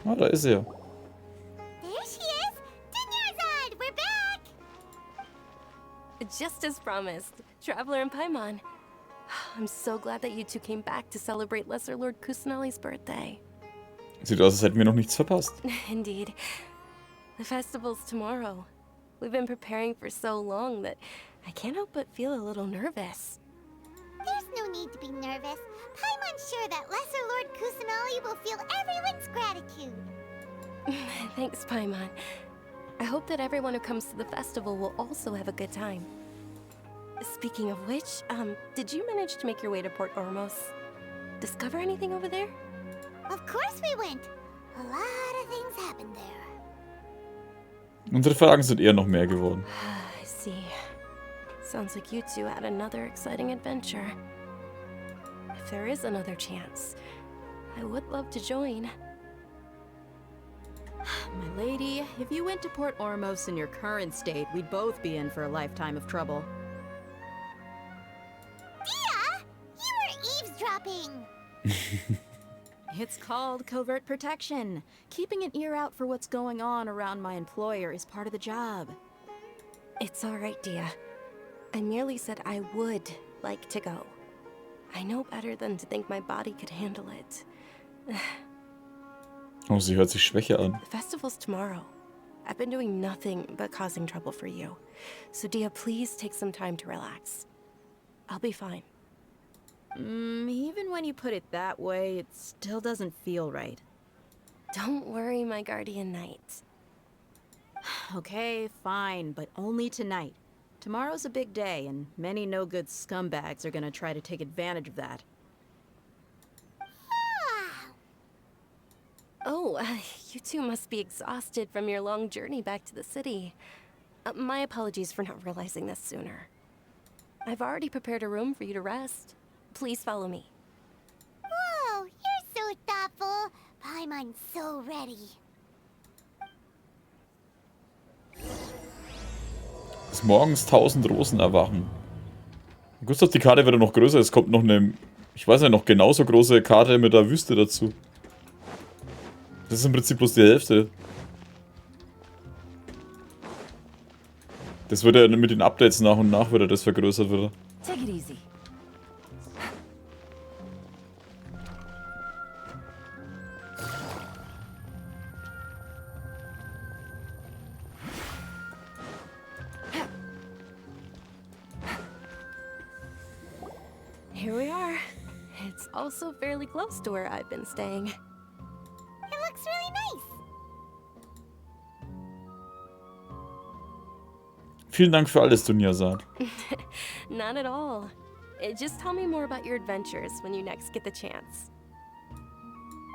Ah, da ist er. There she is! Dunyarzad, we're back! Just as promised, Traveler and Paimon. I'm so glad that you two came back to celebrate Lesser Lord Kusanali's birthday. Sieht aus, als hätten wir noch nichts verpasst. Indeed. The festival's tomorrow. We've been preparing for so long that I can't help but feel a little nervous. There's no need to be nervous. Paimon's sure that Lesser Lord Kusanali will feel everyone's gratitude. Thanks, Paimon. I hope that everyone who comes to the festival will also have a good time. Speaking of which, did you manage to make your way to Port Ormos? Discover anything over there? Of course we went. A lot of things happened there. Unsere Fragen sind eher noch mehr geworden. I see. Sounds like you two had another exciting adventure. If there is another chance, I would love to join. My lady, if you went to Port Ormos in your current state, we'd both be in for a lifetime of trouble. Dia! You were eavesdropping! It's called covert protection. Keeping an ear out for what's going on around my employer is part of the job. It's all right, Dia. I merely said I would like to go. I know better than to think my body could handle it. Oh, sie hört sich Schwäche an. The festival's tomorrow. I've been doing nothing but causing trouble for you. So Dia, please take some time to relax. I'll be fine. Even when you put it that way, it still doesn't feel right. Don't worry, my guardian knight. Okay, fine, but only tonight. Tomorrow's a big day, and many no-good scumbags are gonna try to take advantage of that. Oh, you two must be exhausted from your long journey back to the city. My apologies for not realizing this sooner. I've already prepared a room for you to rest. Please follow me. Whoa, you're so thoughtful. Paimon's so ready. Bis morgens 1000 Rosen erwachen. Gustav, die Karte wird noch größer. Es kommt noch eine, ich weiß nicht, noch genauso große Karte mit der Wüste dazu. Das ist im Prinzip bloß die Hälfte. Das wird ja mit den Updates nach und nach wieder das vergrößert wieder. Take it easy. Here we are. It's also fairly close to where I've been staying. It looks really nice. Vielen Dank für alles, Dunyarzad. Not at all. Just tell me more about your adventures when you next get the chance.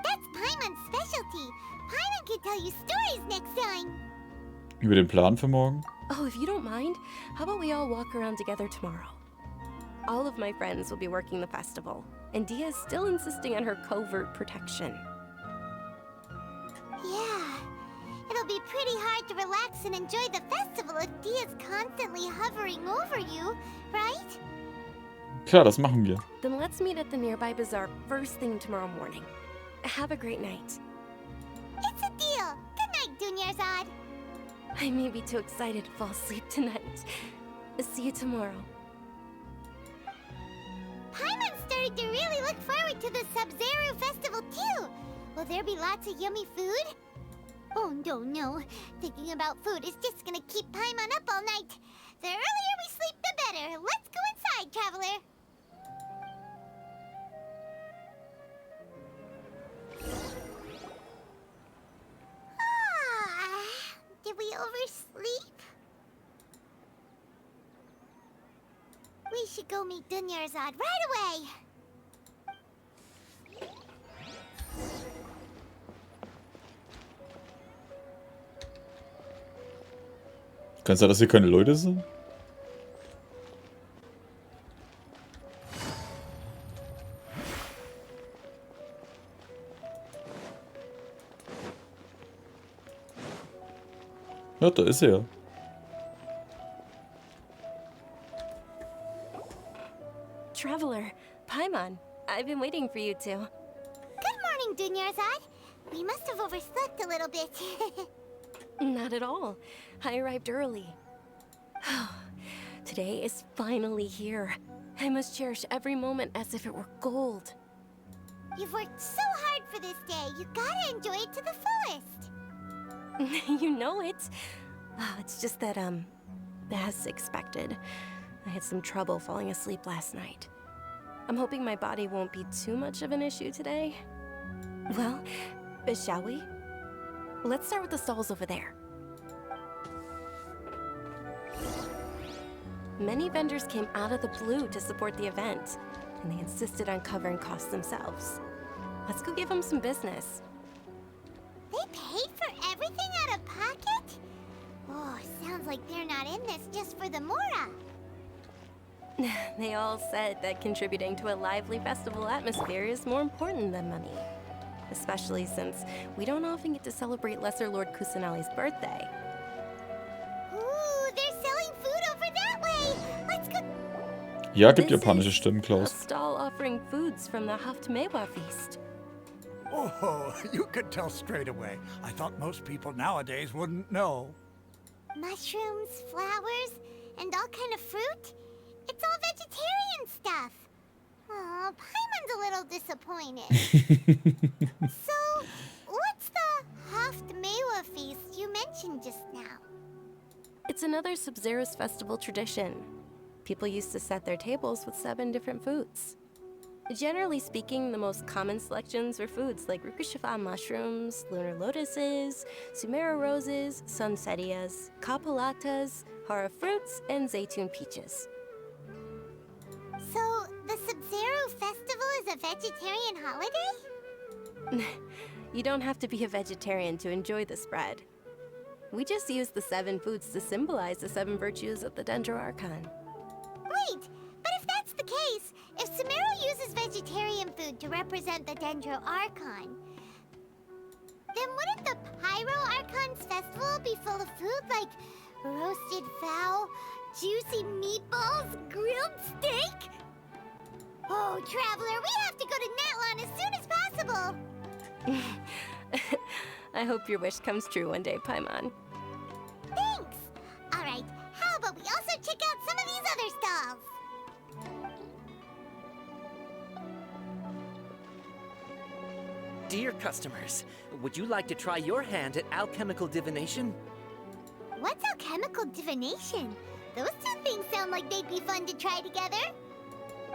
That's Paimon's specialty. Paimon can tell you stories next time. Über den Plan für morgen? Oh, if you don't mind, how about we all walk around together tomorrow? All of my friends will be working the festival, and Dia is still insisting on her covert protection. Yeah, it'll be pretty hard to relax and enjoy the festival if Dia's constantly hovering over you, right? Klar, das machen wir. Then let's meet at the nearby bazaar first thing tomorrow morning. Have a great night. It's a deal. Good night, Dunyarzad. I may be too excited to fall asleep tonight. See you tomorrow. Paimon started to really look forward to the Sabzeruz festival too. Will there be lots of yummy food? Oh no. Thinking about food is just gonna keep Paimon up all night. The earlier we sleep, the better. Let's go inside, traveler. Did we oversleep? We should go meet Dunyarzad right away. Kann es sein, dass hier keine Leute sind? Ja, da ist er. Traveler, Paimon, I've been waiting for you two. Good morning, Dunyarzad. We must have overslept a little bit. Not at all. I arrived early. Today is finally here. I must cherish every moment as if it were gold. You've worked so hard for this day. You gotta enjoy it to the fullest. You know it. It's just that, as expected, I had some trouble falling asleep last night. I'm hoping my body won't be too much of an issue today. Well, shall we? Let's start with the stalls over there. Many vendors came out of the blue to support the event, and they insisted on covering costs themselves. Let's go give them some business. They paid for everything out of pocket? Oh, sounds like they're not in this just for the mora. They all said that contributing to a lively festival atmosphere is more important than money. Especially since we don't often get to celebrate Lesser Lord Kusanali's birthday. Ooh, they're selling food over that way. Let's go. Ja, gibt This japanische is Stimmen, a Klaus. stall offering foods from the Haftmewa feast. Oh, you could tell straight away. I thought most people nowadays wouldn't know. Mushrooms, flowers, and all kind of fruit? It's all vegetarian stuff. Oh, Paimon's a little disappointed. So, what's the Haftmewa feast you mentioned just now? It's another Sabzeruz festival tradition. People used to set their tables with 7 different foods. Generally speaking, the most common selections were foods like rukushifa mushrooms, lunar lotuses, sumera roses, sunsetias, kapalatas, hara fruits, and zaytun peaches. So, the Sabzeruz festival is a vegetarian holiday? You don't have to be a vegetarian to enjoy the spread. We just use the 7 foods to symbolize the 7 virtues of the Dendro Archon. Wait, but if that's the case, if Sumeru uses vegetarian food to represent the Dendro Archon, then wouldn't the Pyro Archon's festival be full of food like roasted fowl, juicy meatballs, grilled steak? Oh, Traveler, we have to go to Natlan as soon as possible. I hope your wish comes true one day, Paimon. Thanks. All right, how about we also check out some of these other stalls? Dear customers, would you like to try your hand at alchemical divination? What's alchemical divination? Those two things sound like they'd be fun to try together.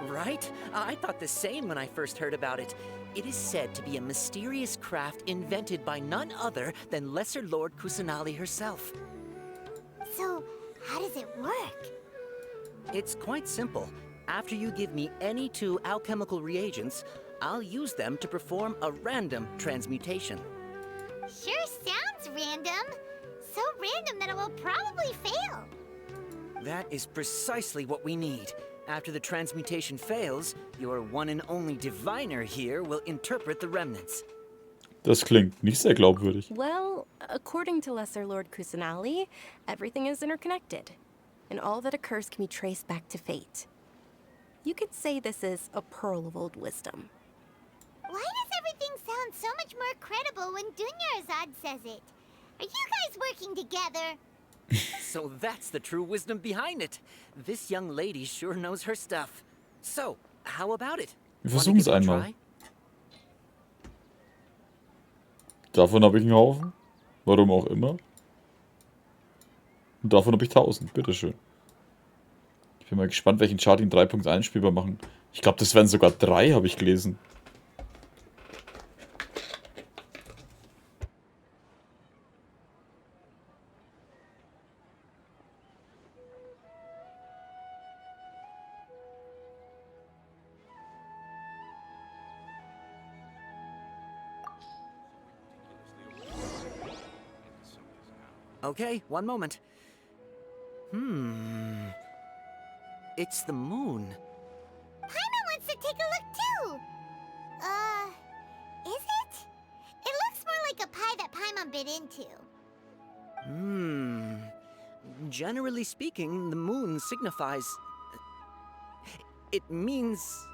Right? I thought the same when I first heard about it. It is said to be a mysterious craft invented by none other than Lesser Lord Kusanali herself. So, how does it work? It's quite simple. After you give me any 2 alchemical reagents, I'll use them to perform a random transmutation. Sure sounds random. So random that it will probably fail. That is precisely what we need. After the transmutation fails, your one and only diviner here will interpret the remnants. Das klingt nicht sehr glaubwürdig. Well, according to Lesser Lord Kusanali, everything is interconnected, and all that occurs can be traced back to fate. You could say this is a pearl of old wisdom. Why does everything sound so much more credible when Dunyarzad says it? Are you guys working together? So that's the true wisdom behind it. This young lady sure knows her stuff. So, how about it? Wir Wanna versuchen es give it a einmal. try? Davon habe ich einen Haufen. Warum auch immer. Und davon habe ich 1000. Bitteschön. Ich bin mal gespannt, welchen Chart in 3.1 spielbar machen. Ich glaube, das wären sogar 3, habe ich gelesen. Okay, one moment. It's the moon. Paimon wants to take a look too. Is it? It looks more like a pie that Paimon bit into. Generally speaking, the moon signifies... It means...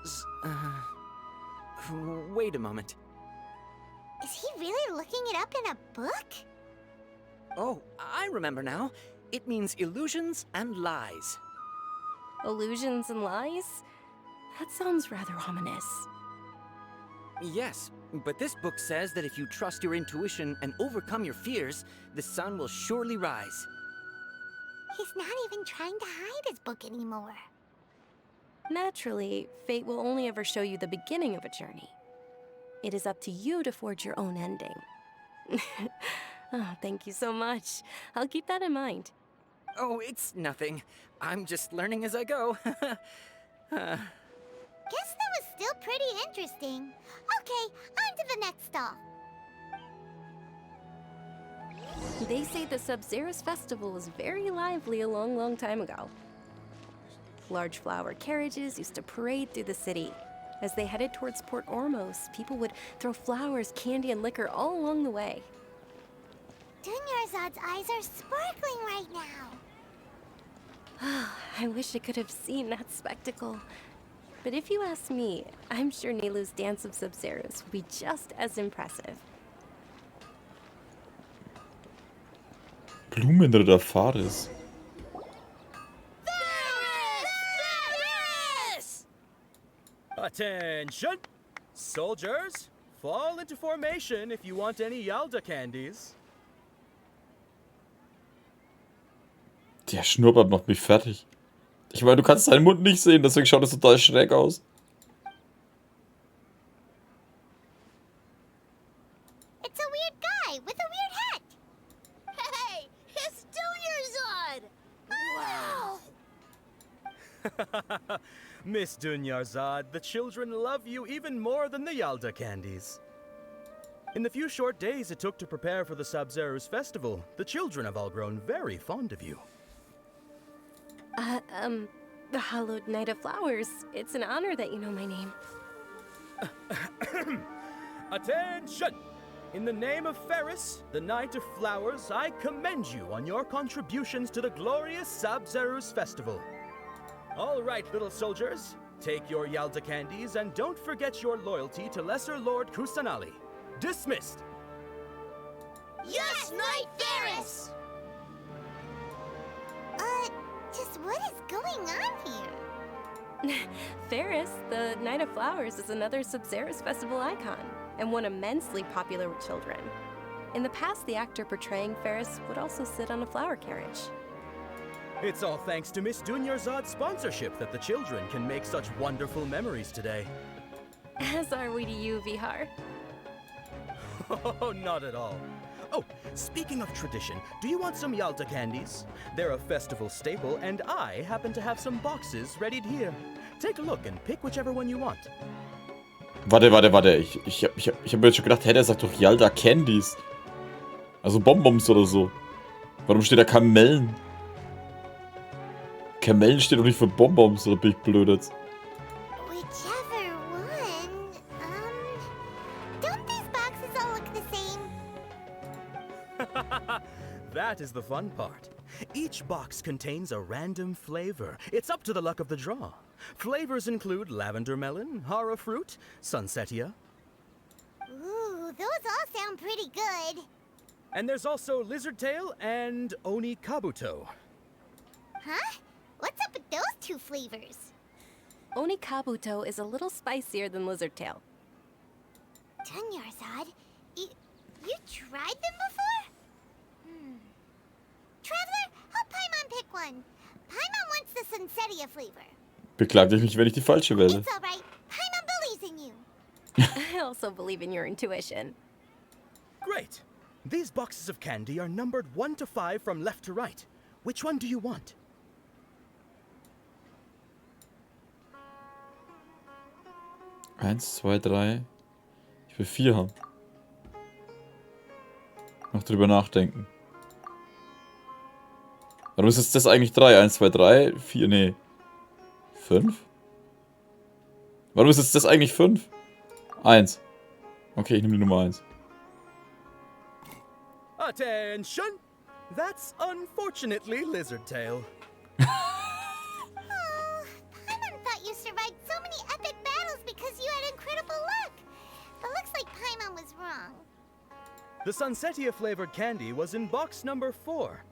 Wait a moment. Is he really looking it up in a book? Oh, I remember now. It means illusions and lies. Illusions and lies? That sounds rather ominous. Yes, but this book says that if you trust your intuition and overcome your fears, the sun will surely rise. He's not even trying to hide his book anymore. Naturally, fate will only ever show you the beginning of a journey. It is up to you to forge your own ending. Oh, thank you so much. I'll keep that in mind. Oh, it's nothing. I'm just learning as I go. Guess that was still pretty interesting. Okay, on to the next stall. They say the Sabzeruz festival was very lively a long, long time ago. Large flower carriages used to parade through the city. As they headed towards Port Ormos, people would throw flowers, candy, and liquor all along the way. Dunyarzad's eyes are sparkling right now. I wish I could have seen that spectacle. But if you ask me, I'm sure Nilu's dance of Sabzeruz will be just as impressive. Blumenritter Fares. Attention! Soldiers, fall into formation if you want any Yalda candies. Der Schnurrbart macht mich fertig. Ich meine, du kannst seinen Mund nicht sehen, deswegen schaut es total schräg aus. It's a weird guy with a weird hat. Hey, it's Dunyarzad! Wow! Miss Dunyarzad, the children love you even more than the Yalda candies. In the few short days it took to prepare for the Sabzeruz festival, the children have all grown very fond of you. The hallowed Night of Flowers. It's an honor that you know my name. Attention! In the name of Ferris, the Knight of Flowers, I commend you on your contributions to the glorious Sabzeruz festival. All right, little soldiers, take your Yalda candies and don't forget your loyalty to Lesser Lord Kusanali. Dismissed! Yes, Knight Ferris! Just what is going on here? Ferris, the Night of Flowers, is another Sabzeruz festival icon, and one immensely popular with children. In the past, the actor portraying Ferris would also sit on a flower carriage. It's all thanks to Miss Dunyarzad's sponsorship that the children can make such wonderful memories today. As are we to you, Vihar. Oh, not at all. Oh, speaking of tradition, do you want some Yalda candies? They're a festival staple, and I happen to have some boxes ready here. Take a look and pick whichever one you want. Warte. Ich hab mir jetzt schon gedacht, hey, der sagt doch Yalda Candies. Also Bonbons oder so. Warum steht da Kamellen? Kamellen steht doch nicht für Bonbons, oder bin ich blöd jetzt? Whichever one. Don't these boxes all look the same? That is the fun part. Each box contains a random flavor. It's up to the luck of the draw. Flavors include lavender melon, hara fruit, sunsetia. Ooh, those all sound pretty good. And there's also lizard tail and oni kabuto. Huh? What's up with those two flavors? Oni Kabuto is a little spicier than Lizard Tail. Dunyarzad, you tried them before? Traveler, help Paimon pick one. Paimon wants the Sunsetia flavor. Beklag dich nicht, wenn ich die falsche wähle. It's alright. Paimon believes in you. I also believe in your intuition. Great. These boxes of candy are numbered 1 to 5 from left to right. Which one do you want? Eins, zwei, drei. Ich will 4 haben. Noch drüber nachdenken. Warum ist jetzt das eigentlich 3? 1, 2, 3, 4, nee. 5? Warum ist jetzt das eigentlich 5? 1. Okay, ich nehme die Nummer 1. Attention! That's unfortunately lizard tail. Oh, Paimon thought you survived so many epic battles because you had incredible luck. But looks like Paimon was wrong. The Sunsetia-flavored candy was in box number 4.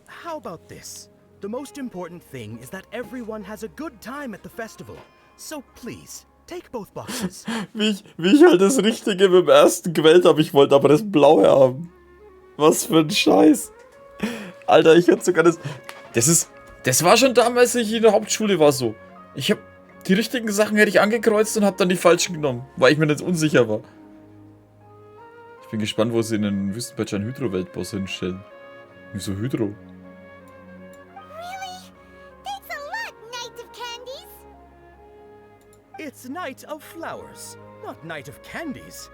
How about this? The most important thing is that everyone has a good time at the festival. So please, take both boxes. Wie ich halt das Richtige mit dem ersten gewählt habe. Ich wollte aber das Blaue haben. Was für ein Scheiß. Alter, ich hätte sogar das... Das war schon damals, als ich in der Hauptschule war so. Ich habe die richtigen Sachen hätte ich angekreuzt und habe dann die falschen genommen, weil ich mir nicht unsicher war. Ich bin gespannt, wo sie in den Wüstenpatch einen Hydro-Weltboss hinstellen. Wieso Hydro? Really? Thanks a lot, Knight of Candies. It's Night of Flowers, not Night of Candies.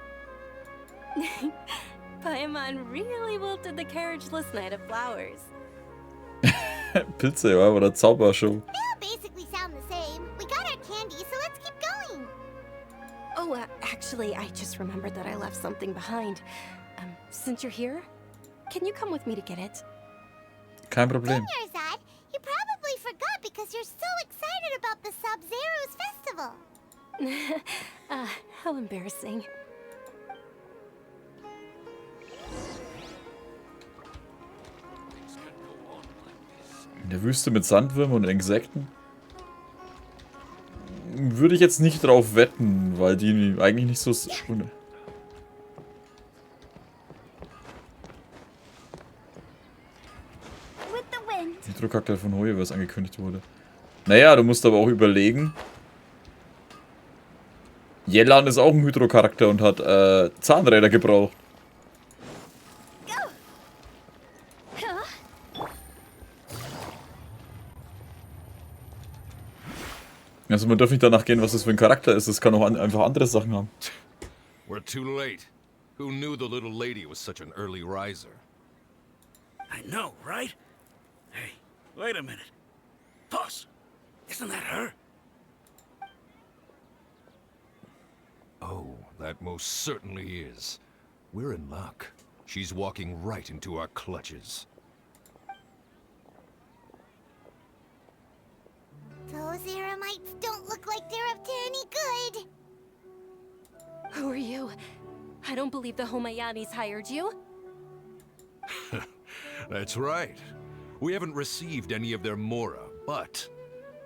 Paimon really wilted the carriageless night of flowers. Pilze, ja, oder Zaubershow. They all basically sound the same. We got our candy, so let's keep going. Oh, actually, I just remembered that I left something behind. Since you're here, can you come with me to get it? Kein Problem. Yarzad, you probably forgot because you're so excited about the Sabzeruz festival. How embarrassing. In der Wüste mit Sandwürmern und Insekten? Würde ich jetzt nicht drauf wetten, weil die eigentlich nicht so... Hydro-Cocktail von Hoye, was angekündigt wurde. Naja, du musst aber auch überlegen. Jellan ist auch ein Hydro-Charakter und hat Zahnräder gebraucht. Also man darf nicht danach gehen, was das für ein Charakter ist. Es kann auch einfach andere Sachen haben. We're too late. Who knew the little lady was such an early riser? I know, right? Hey, wait a minute. Boss, isn't that her? Oh, that most certainly is. We're in luck. She's walking right into our clutches. Those Eremites don't look like they're up to any good. Who are you? I don't believe the Homayanis hired you. That's right. We haven't received any of their mora, but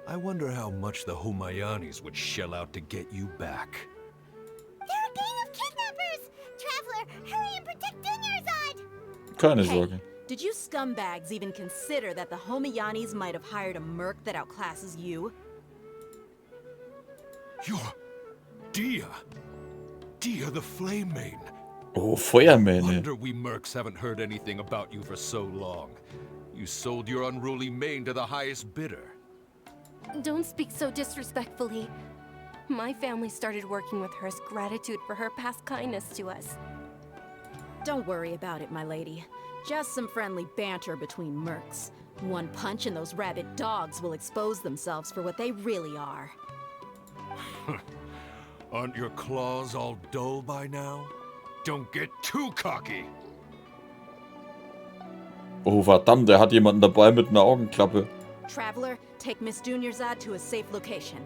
I wonder how much the Homayanis would shell out to get you back. They're a gang of kidnappers! Traveler, hurry and protect Dunyarzad! Keine Sorge. Did you scumbags even consider that the Homayanis might have hired a merc that outclasses you? You're... Dia! Dia the Flame Maiden! Oh, Feuermähne. Wonder we mercs haven't heard anything about you for so long. You sold your unruly mane to the highest bidder. Don't speak so disrespectfully. My family started working with her as gratitude for her past kindness to us. Don't worry about it, my lady. Just some friendly banter between mercs. One punch and those rabid dogs will expose themselves for what they really are. Aren't your claws all dull by now? Don't get too cocky! Oh, verdammt, der hat jemanden dabei mit einer Augenklappe. Traveler, take Miss Dunyarzad to a safe location.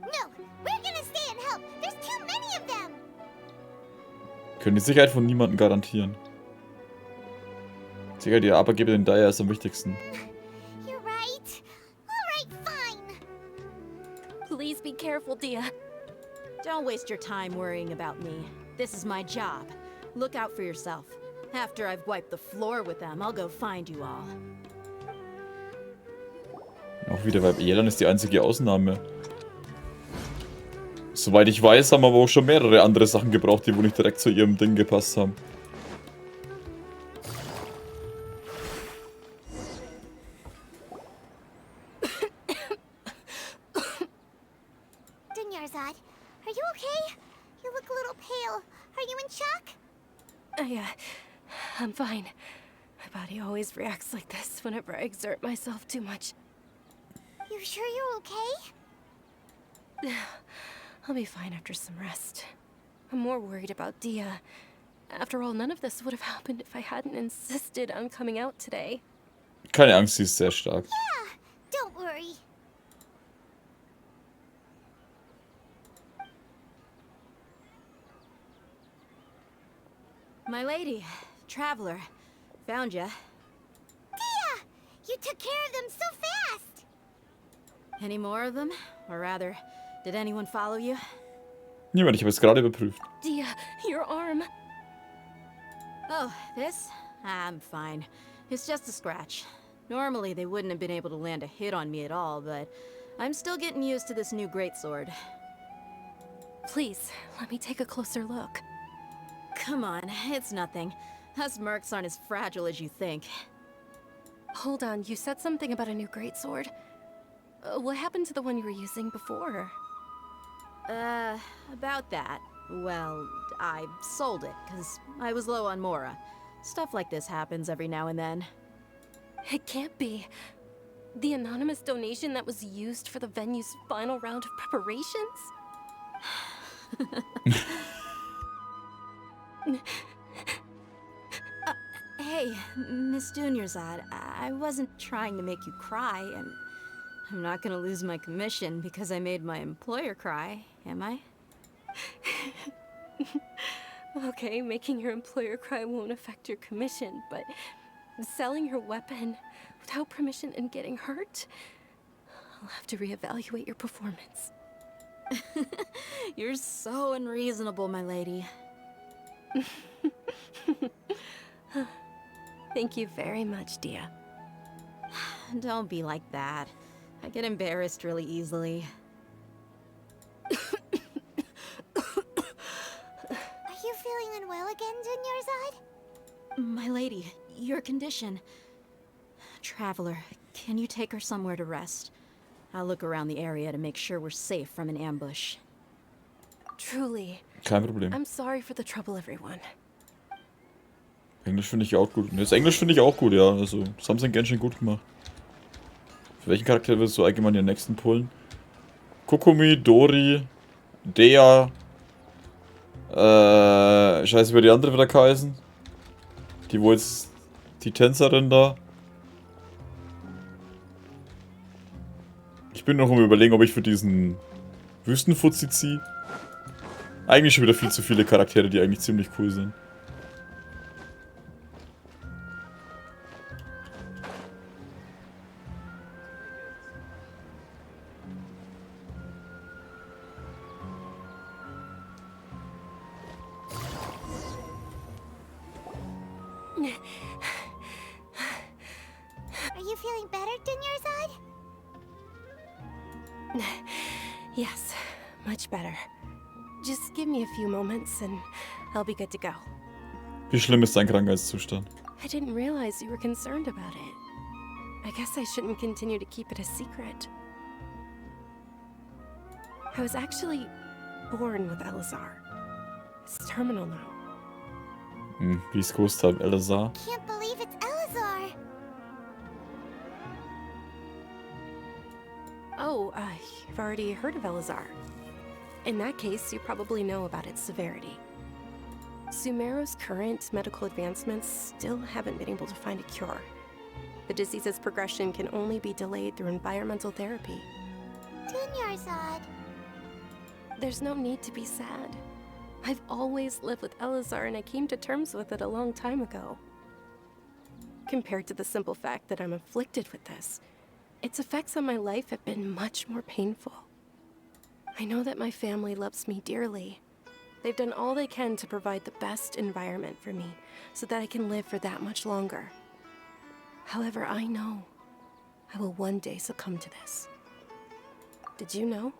No, we're gonna stay and help. There's too many of them. Können die Sicherheit von niemandem garantieren. Sicher, die Arbeitgeberin Deiner ist am wichtigsten. You're right. All right, fine. Please be careful, Dia. Don't waste your time worrying about me. This is my job. Look out for yourself. After I've wiped the floor with them, I'll go find you all. Auch wieder, weil Jellan ist die einzige Ausnahme. Soweit ich weiß, haben aber auch schon mehrere andere Sachen gebraucht, die wohl nicht direkt zu ihrem Ding gepasst haben. Dunyarzad, are you okay? You look a little pale. Are you in shock? I'm fine. My body always reacts like this whenever I exert myself too much. You sure you're okay? I'll be fine after some rest. I'm more worried about Dia. After all, none of this would have happened if I hadn't insisted on coming out today. Keine Angst, sie ist sehr stark. Yeah, don't worry. My lady, traveler, found ya. Dia! You took care of them so fast! Any more of them? Or rather, did anyone follow you? Niemand, ich habe es gerade überprüft. Dia, your arm. Oh, this? I'm fine. It's just a scratch. Normally, they wouldn't have been able to land a hit on me at all, but I'm still getting used to this new greatsword. Please, let me take a closer look. Come on, it's nothing. Us mercs aren't as fragile as you think. Hold on, you said something about a new greatsword. What happened to the one you were using before? About that. Well, I sold it, because I was low on Mora. Stuff like this happens every now and then. It can't be. The anonymous donation that was used for the venue's final round of preparations? Hey, Miss Dunyarzad, I wasn't trying to make you cry, and I'm not gonna lose my commission because I made my employer cry, am I? Okay, making your employer cry won't affect your commission, but selling your weapon without permission and getting hurt? I'll have to reevaluate your performance. You're so unreasonable, my lady. Thank you very much, Dia. Don't be like that. I get embarrassed really easily. Are you feeling unwell again, Dunyarzad? My lady, your condition. Traveler, can you take her somewhere to rest? I'll look around the area to make sure we're safe from an ambush. Truly. Kein Problem. I'm sorry for the trouble, everyone. Englisch finde ich auch gut. Das Englisch finde ich auch gut, ja. Also, das haben sie in Genshin gut gemacht. Für welchen Charakter willst du allgemein den nächsten pullen? Kokumi, Dori, Dea. Scheiße, wie die andere wieder geheißen? Die wo jetzt die Tänzerin da. Ich bin noch am Überlegen, ob ich für diesen Wüstenfuzzi ziehe. Eigentlich schon wieder viel zu viele Charaktere, die eigentlich ziemlich cool sind. Are you feeling better, Dunyarzad? Yes, much better. Just give me a few moments and I'll be good to go. Wie schlimm ist dein Krankheitszustand? I didn't realize you were concerned about it. I guess I shouldn't continue to keep it a secret. I was actually born with Elazar. It's terminal now. Wie ich es gewusst habe, Elazar. Can't believe it's Elazar. Oh, you've already heard of Elazar. In that case, you probably know about its severity. Sumeru's current medical advancements still haven't been able to find a cure. The disease's progression can only be delayed through environmental therapy. Dunyarzad. There's no need to be sad. I've always lived with Elazar and I came to terms with it a long time ago. Compared to the simple fact that I'm afflicted with this, its effects on my life have been much more painful. I know that my family loves me dearly. They've done all they can to provide the best environment for me so that I can live for that much longer. However, I know I will one day succumb to this. Did you know?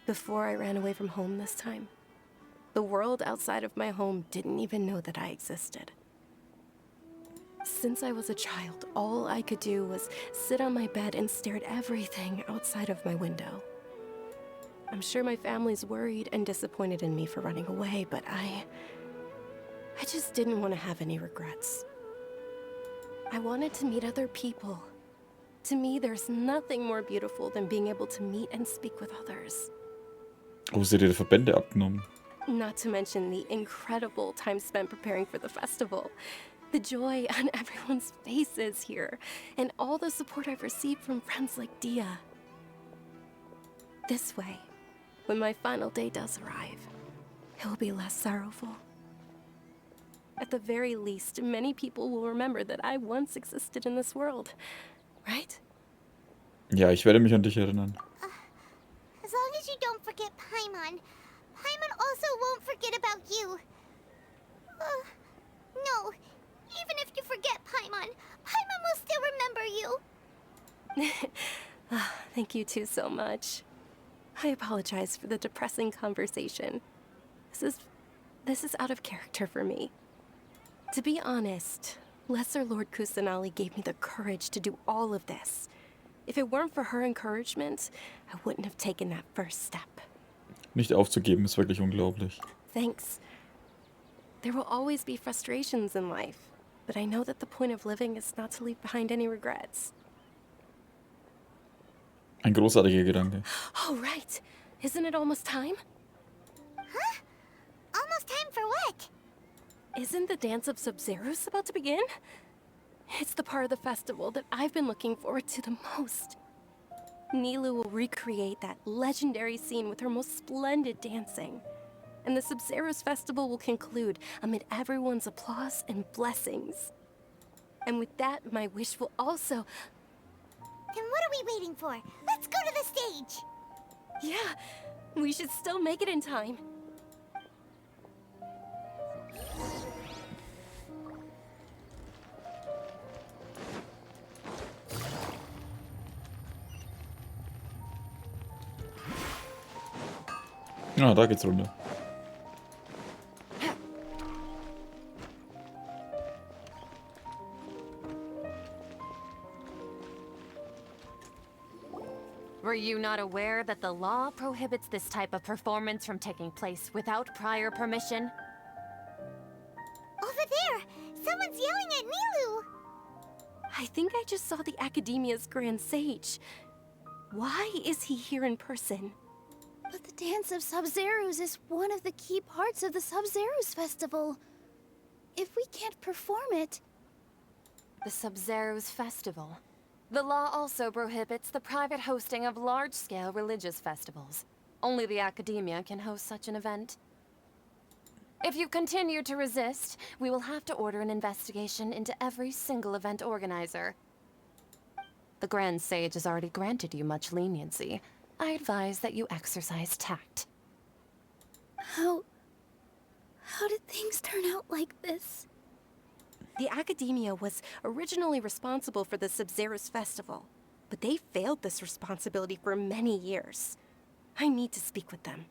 Before I ran away from home this time, the world outside of my home didn't even know that I existed. Since I was a child, all I could do was sit on my bed and stare at everything outside of my window. I'm sure my family's worried and disappointed in me for running away, but I just didn't want to have any regrets. I wanted to meet other people. To me, there's nothing more beautiful than being able to meet and speak with others. Oh, sie hat ihre Verbände abgenommen. Not to mention the incredible time spent preparing for the festival. The joy on everyone's faces here, and all the support I've received from friends like Dia. This way, when my final day does arrive, it will be less sorrowful. At the very least, many people will remember that I once existed in this world. Right? Ja, ich werde mich an dich erinnern. As long as you don't forget Paimon, Paimon also won't forget about you. No, even if you forget Paimon, Paimon will still remember you. Thank you two so much. I apologize for the depressing conversation. This is out of character for me. To be honest, Lesser Lord Kusanali gave me the courage to do all of this. If it weren't for her encouragement, I wouldn't have taken that first step. Nicht aufzugeben ist wirklich unglaublich. Thanks. There will always be frustrations in life, but I know that the point of living is not to leave behind any regrets. Ein großartiger Gedanke. Oh, right. Isn't it almost time? Huh? Almost time for what? Isn't the dance of Sabzeruz about to begin? It's the part of the festival that I've been looking forward to the most. Nilou will recreate that legendary scene with her most splendid dancing. And the Sabzeruz festival will conclude amid everyone's applause and blessings. And with that, my wish will also... Then what are we waiting for? Let's go to the stage! Yeah, we should still make it in time. Ah, da geht's runter. Were you not aware that the law prohibits this type of performance from taking place without prior permission? Over there! Someone's yelling at Nilou! I think I just saw the Academia's Grand Sage. Why is he here in person? But the dance of Sabzeruz is one of the key parts of the Sabzeruz festival. If we can't perform it... The Sabzeruz festival. The law also prohibits the private hosting of large-scale religious festivals. Only the Academia can host such an event. If you continue to resist, we will have to order an investigation into every single event organizer. The Grand Sage has already granted you much leniency. I advise that you exercise tact. How did things turn out like this? The Academia was originally responsible for the Sabzeruz festival, but they failed this responsibility for many years. I need to speak with them.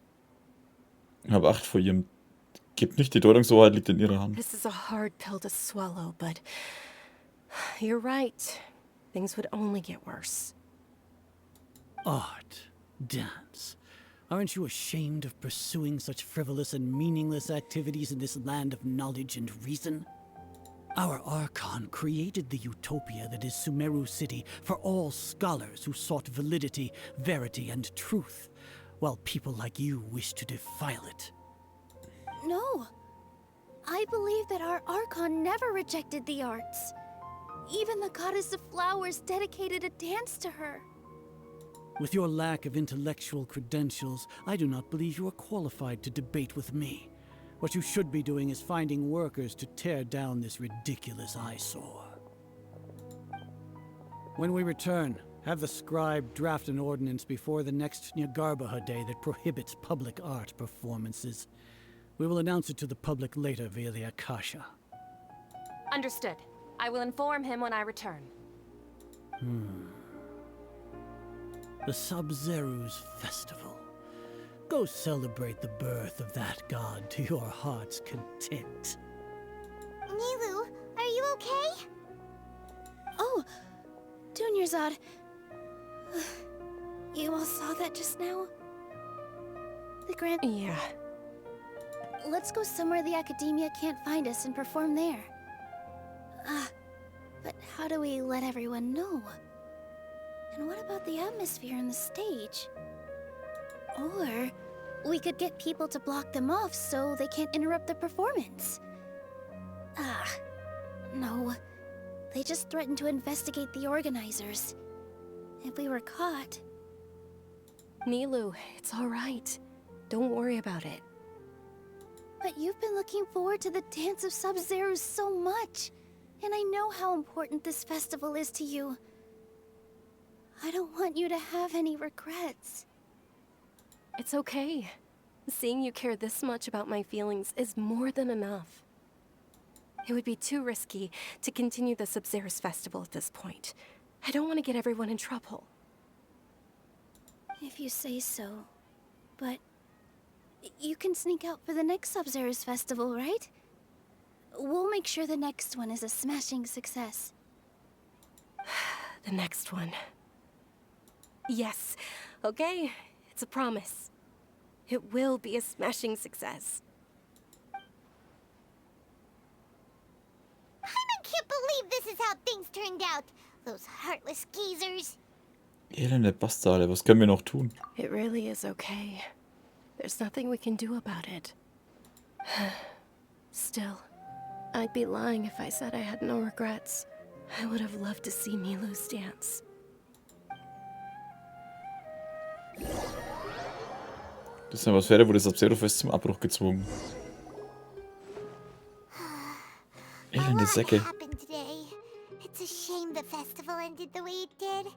Hab Acht vor ihrem. Gebt nicht, die Deutungshoheit liegt in ihrer Hand. This is a hard pill to swallow, but you're right. Things would only get worse. Art, dance. Aren't you ashamed of pursuing such frivolous and meaningless activities in this land of knowledge and reason? Our Archon created the utopia that is Sumeru City for all scholars who sought validity, verity, and truth, while people like you wish to defile it. No. I believe that our Archon never rejected the arts. Even the goddess of flowers dedicated a dance to her. With your lack of intellectual credentials, I do not believe you are qualified to debate with me. What you should be doing is finding workers to tear down this ridiculous eyesore. When we return, have the scribe draft an ordinance before the next Nyargarbaha Day that prohibits public art performances. We will announce it to the public later via the Akasha. Understood. I will inform him when I return. The Sabzeruz Festival. Go celebrate the birth of that god to your heart's content. Nilou, are you okay? Oh, Dunyarzad. You all saw that just now? The Grand... Yeah. Let's go somewhere the Academia can't find us and perform there. But how do we let everyone know? And what about the atmosphere and the stage? Or we could get people to block them off so they can't interrupt the performance. No. They just threatened to investigate the organizers. If we were caught... Nilou, it's all right. Don't worry about it. But you've been looking forward to the Dance of Sabzeruz so much. And I know how important this festival is to you. I don't want you to have any regrets. It's okay. Seeing you care this much about my feelings is more than enough. It would be too risky to continue the Sabzeruz festival at this point. I don't want to get everyone in trouble. If you say so. But you can sneak out for the next Sabzeruz festival, right? We'll make sure the next one is a smashing success. The next one. Yes. Okay, it's a promise. It will be a smashing success. I can't believe this is how things turned out. Those heartless geezers. Elende Bastarde, was können wir noch tun? It really is okay. There's nothing we can do about it. Still, I'd be lying if I said I had no regrets. I would have loved to see Milu's dance. Das ist eine Atmosphäre, wurde Sabzeruz zum Abbruch gezwungen. Elende Säcke. Happened today. It's a shame the festival ended the way it did.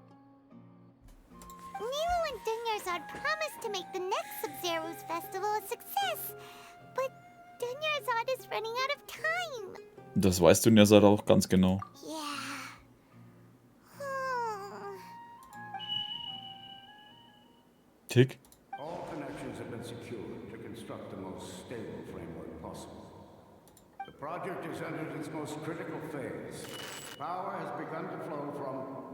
Milu and Dunyarzad promised to make the next Sabzeruz festival a success, but Dunyarzad is running out of time. Das weißt du ja auch ganz genau. Yeah. Tick. All connections have been secured to construct the most stable framework possible. The project is entered its most critical phase. Power has begun to flow from